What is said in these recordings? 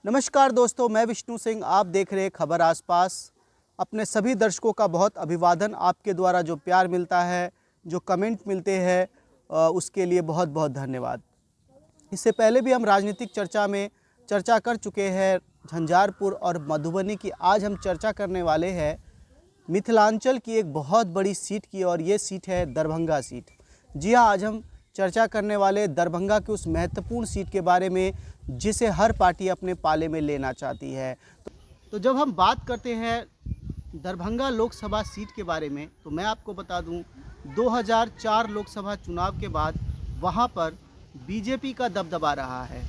नमस्कार दोस्तों, मैं विष्णु सिंह। आप देख रहे हैं खबर आसपास। अपने सभी दर्शकों का बहुत अभिवादन। आपके द्वारा जो प्यार मिलता है, जो कमेंट मिलते हैं, उसके लिए बहुत बहुत धन्यवाद। इससे पहले भी हम राजनीतिक चर्चा में चर्चा कर चुके हैं झंझारपुर और मधुबनी की। आज हम चर्चा करने वाले हैं मिथिलांचल की एक बहुत बड़ी सीट की, और ये सीट है दरभंगा सीट। जी हाँ, आज हम चर्चा करने वाले दरभंगा की उस महत्वपूर्ण सीट के बारे में जिसे हर पार्टी अपने पाले में लेना चाहती है। तो जब हम बात करते हैं दरभंगा लोकसभा सीट के बारे में, तो मैं आपको बता दूं 2004 लोकसभा चुनाव के बाद वहां पर बीजेपी का दबदबा रहा है,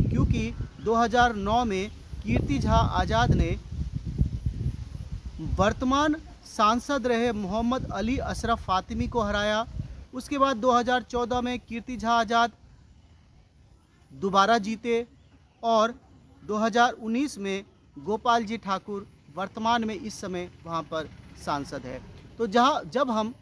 क्योंकि 2009 में कीर्ति झा आज़ाद ने वर्तमान सांसद रहे मोहम्मद अली अशरफ फातिमी को हराया। उसके बाद 2014 में कीर्ति झा आज़ाद दोबारा जीते और 2019 में गोपाल जी ठाकुर वर्तमान में इस समय वहां पर सांसद है। तो जब हम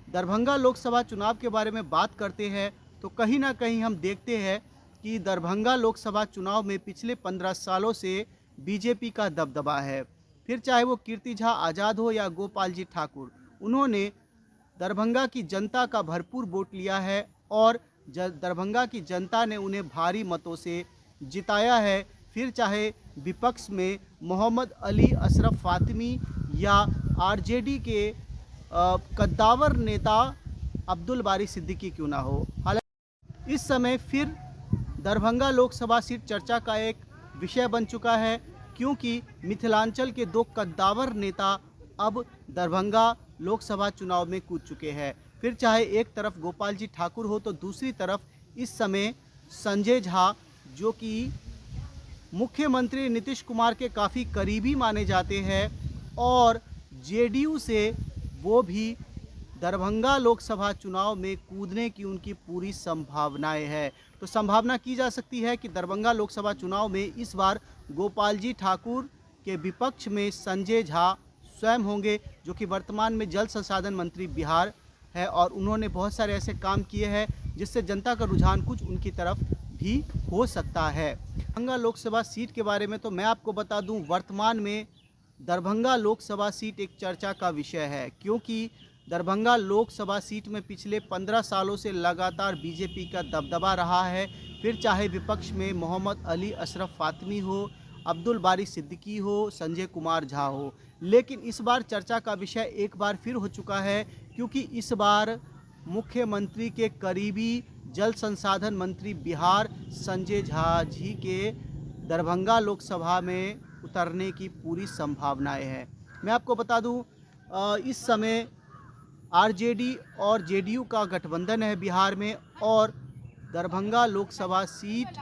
दरभंगा लोकसभा चुनाव के बारे में बात करते हैं, तो कहीं ना कहीं हम देखते हैं कि दरभंगा लोकसभा चुनाव में पिछले 15 सालों से बीजेपी का दबदबा है। फिर चाहे वो कीर्ति झा आज़ाद हो या गोपाल जी ठाकुर, उन्होंने दरभंगा की जनता का भरपूर वोट लिया है और दरभंगा की जनता ने उन्हें भारी मतों से जिताया है। फिर चाहे विपक्ष में मोहम्मद अली अशरफ फातिमी या आरजेडी के कद्दावर नेता अब्दुल बारी सिद्दीकी क्यों ना हो। हालांकि इस समय फिर दरभंगा लोकसभा सीट चर्चा का एक विषय बन चुका है, क्योंकि मिथिलांचल के दो कद्दावर नेता अब दरभंगा लोकसभा चुनाव में कूद चुके हैं। फिर चाहे एक तरफ गोपाल जी ठाकुर हो, तो दूसरी तरफ इस समय संजय झा, जो कि मुख्यमंत्री नीतीश कुमार के काफ़ी करीबी माने जाते हैं, और जेडीयू से वो भी दरभंगा लोकसभा चुनाव में कूदने की उनकी पूरी संभावनाएं है। तो संभावना की जा सकती है कि दरभंगा लोकसभा चुनाव में इस बार गोपाल जी ठाकुर के विपक्ष में संजय झा स्वयं होंगे, जो कि वर्तमान में जल संसाधन मंत्री बिहार है, और उन्होंने बहुत सारे ऐसे काम किए हैं जिससे जनता का रुझान कुछ उनकी तरफ भी हो सकता है। दरभंगा लोकसभा सीट के बारे में तो मैं आपको बता दूं, वर्तमान में दरभंगा लोकसभा सीट एक चर्चा का विषय है, क्योंकि दरभंगा लोकसभा सीट में पिछले 15 सालों से लगातार बीजेपी का दबदबा रहा है। फिर चाहे विपक्ष में मोहम्मद अली अशरफ फातिमी हो, अब्दुल बारी सिद्दीकी हो, संजय कुमार झा हो, लेकिन इस बार चर्चा का विषय एक बार फिर हो चुका है, क्योंकि इस बार मुख्यमंत्री के करीबी जल संसाधन मंत्री बिहार संजय झा जी के दरभंगा लोकसभा में उतरने की पूरी संभावनाएं हैं। मैं आपको बता दूं, इस समय आरजेडी और जेडीयू का गठबंधन है बिहार में, और दरभंगा लोकसभा सीट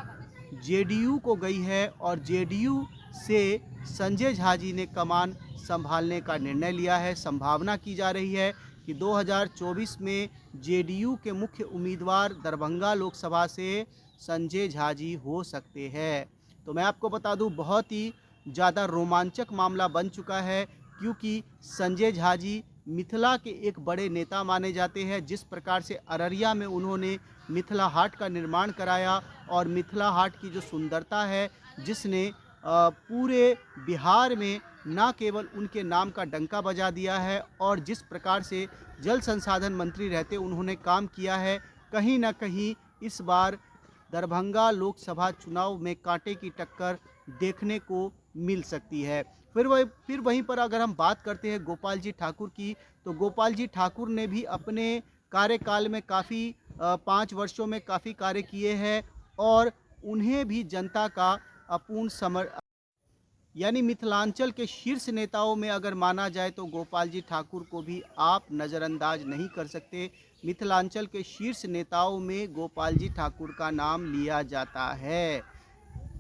जेडीयू को गई है, और जेडीयू से संजय झा जी ने कमान संभालने का निर्णय लिया है। संभावना की जा रही है कि 2024 में जेडीयू के मुख्य उम्मीदवार दरभंगा लोकसभा से संजय झा जी हो सकते हैं। तो मैं आपको बता दूं, बहुत ही ज़्यादा रोमांचक मामला बन चुका है, क्योंकि संजय झा जी मिथिला के एक बड़े नेता माने जाते हैं। जिस प्रकार से अररिया में उन्होंने मिथिला हाट का निर्माण कराया, और मिथिला हाट की जो सुंदरता है, जिसने पूरे बिहार में न केवल उनके नाम का डंका बजा दिया है, और जिस प्रकार से जल संसाधन मंत्री रहते उन्होंने काम किया है, कहीं ना कहीं इस बार दरभंगा लोकसभा चुनाव में कांटे की टक्कर देखने को मिल सकती है। फिर वहीं पर अगर हम बात करते हैं गोपाल जी ठाकुर की, तो गोपाल जी ठाकुर ने भी अपने कार्यकाल में काफ़ी 5 वर्षों में काफ़ी कार्य किए हैं, और उन्हें भी जनता का अपूर्ण यानी मिथिलांचल के शीर्ष नेताओं में अगर माना जाए तो गोपाल जी ठाकुर को भी आप नज़रअंदाज नहीं कर सकते। मिथिलांचल के शीर्ष नेताओं में गोपाल जी ठाकुर का नाम लिया जाता है।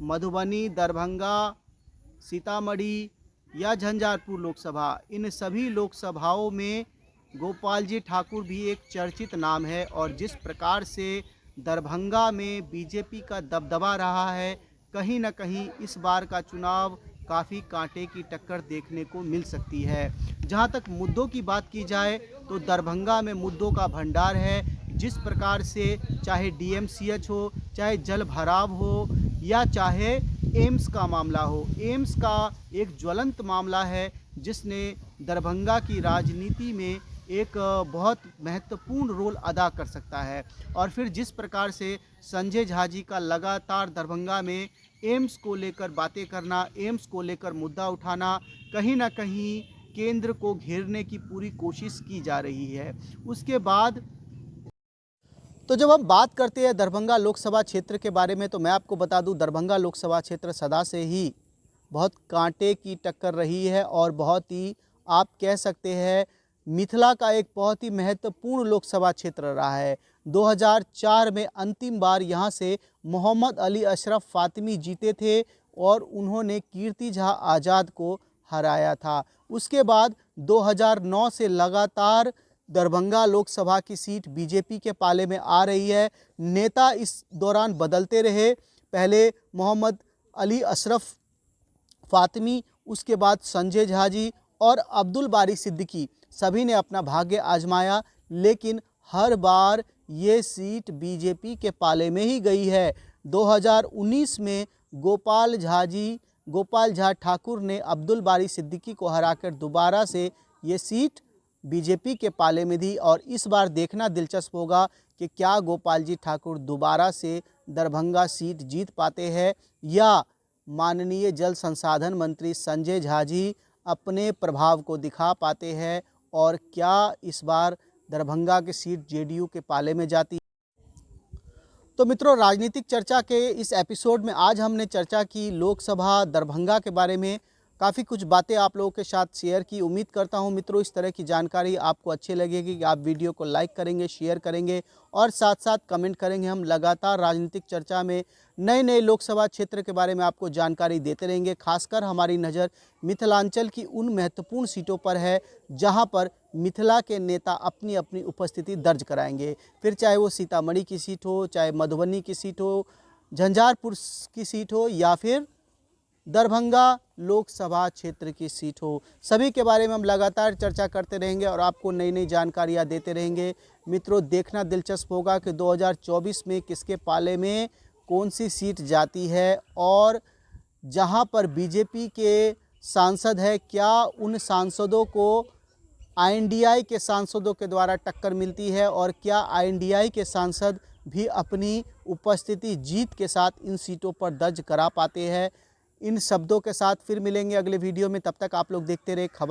मधुबनी, दरभंगा, सीतामढ़ी या झंझारपुर लोकसभा, इन सभी लोकसभाओं में गोपाल जी ठाकुर भी एक चर्चित नाम है, और जिस प्रकार से दरभंगा में बीजेपी का दबदबा रहा है, कहीं ना कहीं इस बार का चुनाव काफ़ी कांटे की टक्कर देखने को मिल सकती है। जहां तक मुद्दों की बात की जाए, तो दरभंगा में मुद्दों का भंडार है। जिस प्रकार से चाहे डीएमसीएच हो, चाहे जल भराव हो, या चाहे एम्स का मामला हो, एम्स का एक ज्वलंत मामला है जिसने दरभंगा की राजनीति में एक बहुत महत्वपूर्ण रोल अदा कर सकता है। और फिर जिस प्रकार से संजय झा जी का लगातार दरभंगा में एम्स को लेकर बातें करना, एम्स को लेकर मुद्दा उठाना, कहीं ना कहीं केंद्र को घेरने की पूरी कोशिश की जा रही है। उसके बाद तो जब हम बात करते हैं दरभंगा लोकसभा क्षेत्र के बारे में, तो मैं आपको बता दूं, दरभंगा लोकसभा क्षेत्र सदा से ही बहुत कांटे की टक्कर रही है और बहुत ही, आप कह सकते हैं, मिथिला का एक बहुत ही महत्वपूर्ण लोकसभा क्षेत्र रहा है। 2004 में अंतिम बार यहाँ से मोहम्मद अली अशरफ फातिमी जीते थे और उन्होंने कीर्ति झा आज़ाद को हराया था। उसके बाद 2009 से लगातार दरभंगा लोकसभा की सीट बीजेपी के पाले में आ रही है। नेता इस दौरान बदलते रहे, पहले मोहम्मद अली अशरफ फातिमी, उसके बाद संजय झा जी और अब्दुल बारी सिद्दीकी, सभी ने अपना भाग्य आजमाया, लेकिन हर बार ये सीट बीजेपी के पाले में ही गई है। 2019 में गोपाल झा ठाकुर ने अब्दुल बारी सिद्दीकी को हराकर दोबारा से ये सीट बीजेपी के पाले में दी और इस बार देखना दिलचस्प होगा कि क्या गोपाल जी ठाकुर दोबारा से दरभंगा सीट जीत पाते हैं या माननीय जल संसाधन मंत्री संजय झा जी अपने प्रभाव को दिखा पाते हैं और क्या इस बार दरभंगा की सीट जेडीयू के पाले में जाती है। तो मित्रों, राजनीतिक चर्चा के इस एपिसोड में आज हमने चर्चा की लोकसभा दरभंगा के बारे में, काफ़ी कुछ बातें आप लोगों के साथ शेयर की। उम्मीद करता हूं मित्रों इस तरह की जानकारी आपको अच्छी लगेगी कि आप वीडियो को लाइक करेंगे, शेयर करेंगे और साथ साथ कमेंट करेंगे। हम लगातार राजनीतिक चर्चा में नए नए लोकसभा क्षेत्र के बारे में आपको जानकारी देते रहेंगे। खासकर हमारी नज़र मिथिलांचल की उन महत्वपूर्ण सीटों पर है जहां पर मिथिला के नेता अपनी अपनी उपस्थिति दर्ज कराएंगे। फिर चाहे वो सीतामढ़ी की सीट हो, चाहे मधुबनी की सीट हो, झंझारपुर की सीट हो या फिर दरभंगा लोकसभा क्षेत्र की सीट हो, सभी के बारे में हम लगातार चर्चा करते रहेंगे और आपको नई नई जानकारियां देते रहेंगे। मित्रों, देखना दिलचस्प होगा कि 2024 में किसके पाले में कौन सी सीट जाती है और जहां पर बीजेपी के सांसद है, क्या उन सांसदों को आईएनडीआई के सांसदों के द्वारा टक्कर मिलती है और क्या आईएनडीआई के सांसद भी अपनी उपस्थिति जीत के साथ इन सीटों पर दर्ज करा पाते हैं। इन शब्दों के साथ फिर मिलेंगे अगले वीडियो में, तब तक आप लोग देखते रहे खबर।